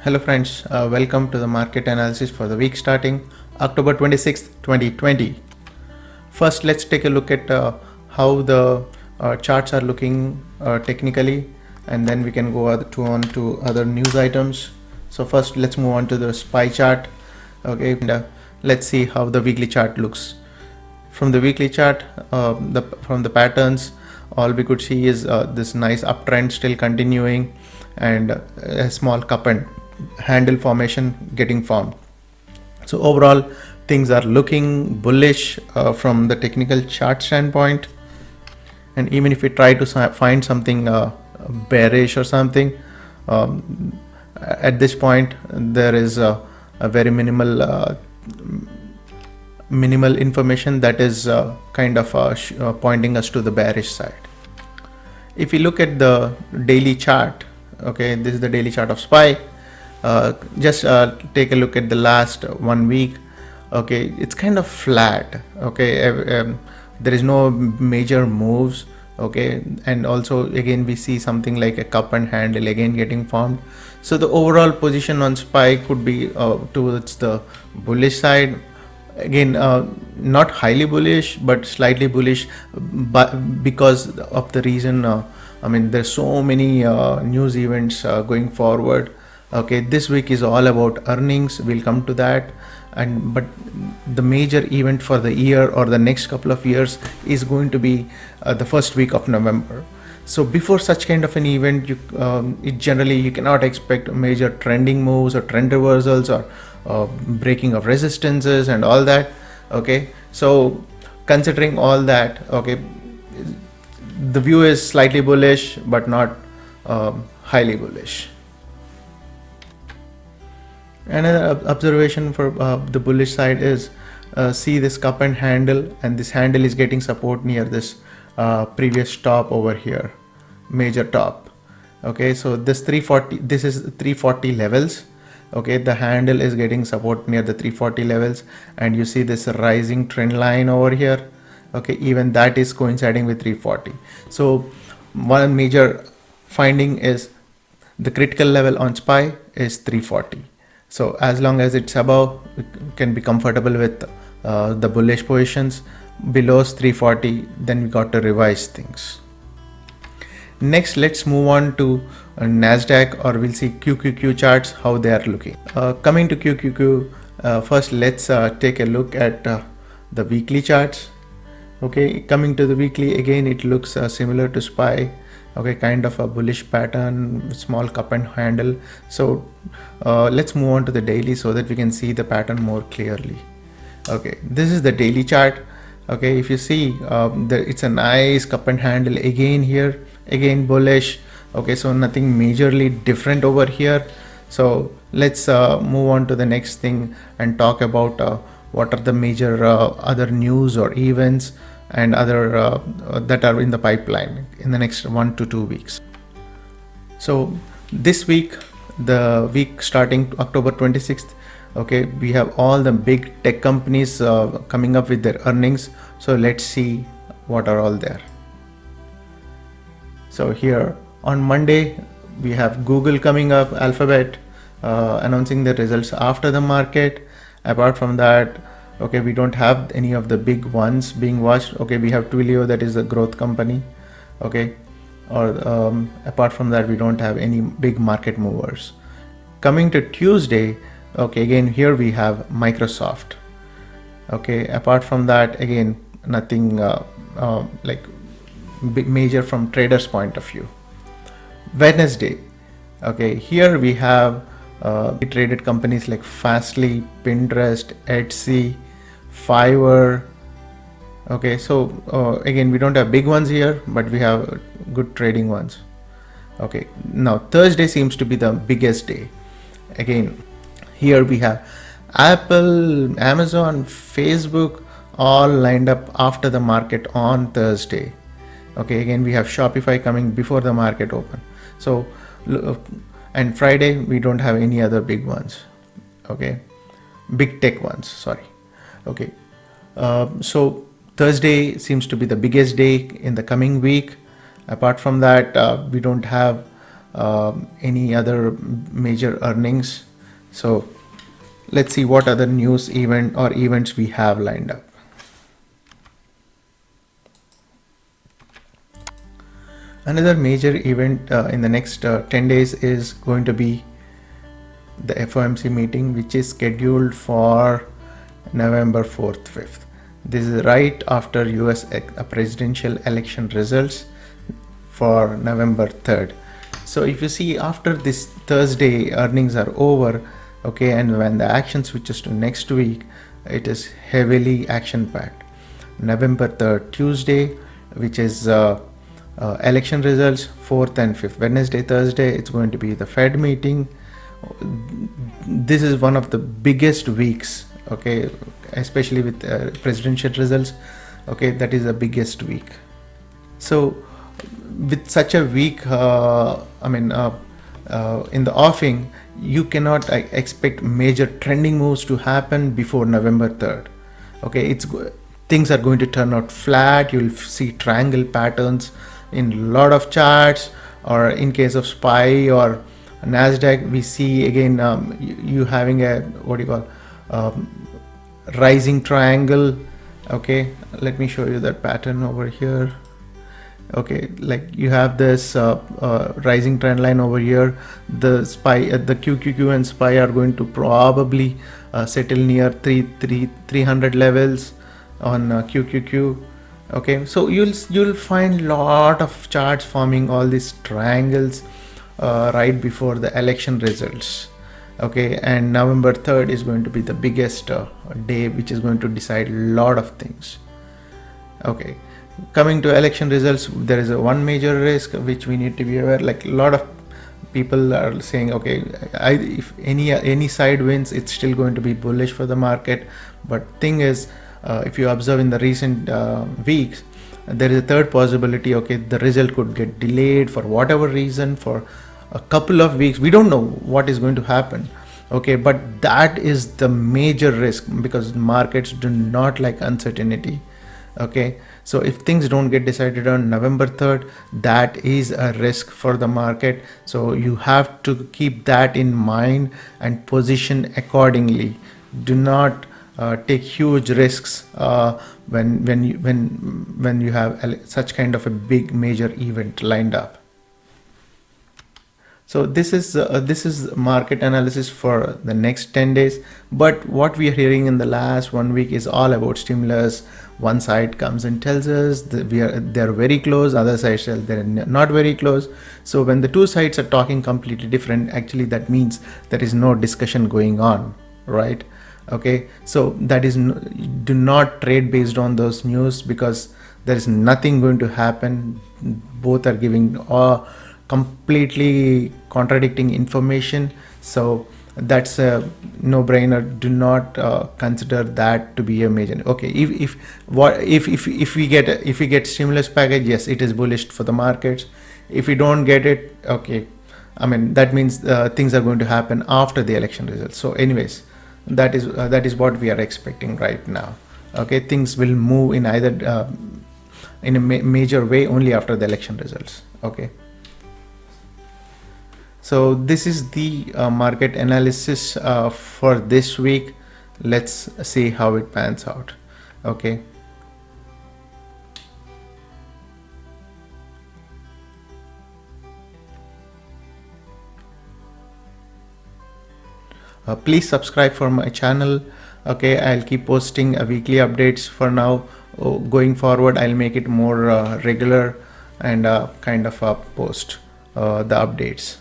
Hello friends, welcome to the market analysis for the week starting October 26th, 2020. First, let's take a look at how the charts are looking technically, and then we can go on to other news items. So first, let's move on to the SPY chart. Okay, and let's see how the weekly chart looks. From the weekly chart, from the patterns, all we could see is this nice uptrend still continuing, and a small cup and handle formation getting formed. So overall, things are looking bullish from the technical chart standpoint. And even if we try to find something bearish or something, at this point there is a very minimal information that is kind of pointing us to the bearish side. If we look at the daily chart, okay, this is the daily chart of SPY. Just take a look at the last 1 week. Okay, it's kind of flat. Okay, there is no major moves. Okay, and also again we see something like a cup and handle again getting formed. So the overall position on SPY could be towards the bullish side. Again, not highly bullish but slightly bullish, but because of the reason I mean there's so many news events going forward. Okay, this week is all about earnings. We'll come to that, but the major event for the year or the next couple of years is going to be the first week of November. So before such kind of an event, you cannot expect major trending moves or trend reversals or breaking of resistances and all that. Okay, so considering all that, okay, the view is slightly bullish but not highly bullish. Another observation for the bullish side is see this cup and handle, and this handle is getting support near this previous top over here, major top. Okay, so this 340, this is 340 levels. Okay, the handle is getting support near the 340 levels, and you see this rising trend line over here. Okay, even that is coinciding with 340. So one major finding is the critical level on SPY is 340. So as long as it's above, we can be comfortable with the bullish positions. Below 340, then we got to revise things. Next, let's move on to Nasdaq, or we'll see QQQ charts, how they are looking. Coming to QQQ, first let's take a look at the weekly charts. Okay, coming to the weekly, again it looks similar to SPY. Okay, kind of a bullish pattern, small cup and handle. So let's move on to the daily so that we can see the pattern more clearly. Okay, this is the daily chart. Okay, if you see it's a nice cup and handle again here, again bullish. Okay, so nothing majorly different over here. So let's move on to the next thing and talk about what are the major other news or events and other that are in the pipeline in the next 1 to 2 weeks. So this week, the week starting October 26th, okay, we have all the big tech companies coming up with their earnings. So let's see what are all there. So here on Monday, we have Google coming up, Alphabet announcing their results after the market. Apart from that, okay, we don't have any of the big ones being watched. Okay, we have Twilio, that is a growth company. Okay, or apart from that, we don't have any big market movers. Coming to Tuesday, okay, again here we have Microsoft. Okay, apart from that, again nothing like big major from traders point of view. Wednesday, okay, here we have traded companies like Fastly, Pinterest, Etsy, Fiverr. Okay, so again we don't have big ones here, but we have good trading ones. Okay, now Thursday seems to be the biggest day. Again, here we have Apple, Amazon, Facebook all lined up after the market on Thursday. Okay, again we have Shopify coming before the market open. So and Friday we don't have any other big ones. Okay, big tech ones, sorry. Okay, so Thursday seems to be the biggest day in the coming week. Apart from that, we don't have any other major earnings. So let's see what other news event or events we have lined up. Another major event in the next 10 days is going to be the FOMC meeting, which is scheduled for November 4th, 5th. This is right after US presidential election results for November 3rd. So if you see, after this Thursday earnings are over, okay, and when the action switches to next week, it is heavily action packed. November 3rd, Tuesday, which is election results. 4th and 5th, Wednesday, Thursday, it's going to be the Fed meeting. This is one of the biggest weeks, okay, especially with presidential results. Okay, that is the biggest week. So with such a week, in the offing, you cannot expect major trending moves to happen before November 3rd. Okay, things are going to turn out flat. You'll see triangle patterns in a lot of charts, or in case of SPY or Nasdaq, we see again you having a rising triangle. Okay, let me show you that pattern over here. Okay, like you have this rising trend line over here. The SPY, the QQQ and SPY are going to probably settle near 300 levels on QQQ. Okay, so you'll find lot of charts forming all these triangles right before the election results. Okay, and November 3rd is going to be the biggest day, which is going to decide a lot of things. Okay, coming to election results, there is one major risk which we need to be aware. Like a lot of people are saying, okay, if any side wins, it's still going to be bullish for the market. But thing is, if you observe in the recent weeks, there is a third possibility. Okay, the result could get delayed for whatever reason for a couple of weeks. We don't know what is going to happen. Okay, but that is the major risk, because markets do not like uncertainty. Okay, so if things don't get decided on November 3rd, that is a risk for the market. So you have to keep that in mind and position accordingly. Do not take huge risks when you have such kind of a big major event lined up. So this is market analysis for the next 10 days. But what we are hearing in the last 1 week is all about stimulus. One side comes and tells us that they're very close, other side says they're not very close. So when the two sides are talking completely different, actually that means there is no discussion going on, right? Okay, so that is do not trade based on those news, because there is nothing going to happen. Both are giving completely contradicting information. So that's a no-brainer. Do not consider that to be a major. Okay, if we get stimulus package, yes, it is bullish for the markets. If we don't get it, okay, that means things are going to happen after the election results. So anyways, that is what we are expecting right now. Okay, things will move in either in a major way only after the election results. Okay, so this is the market analysis for this week. Let's see how it pans out. Okay, please subscribe for my channel. Okay, I'll keep posting weekly updates for now. Going forward, I'll make it more regular and kind of post the updates.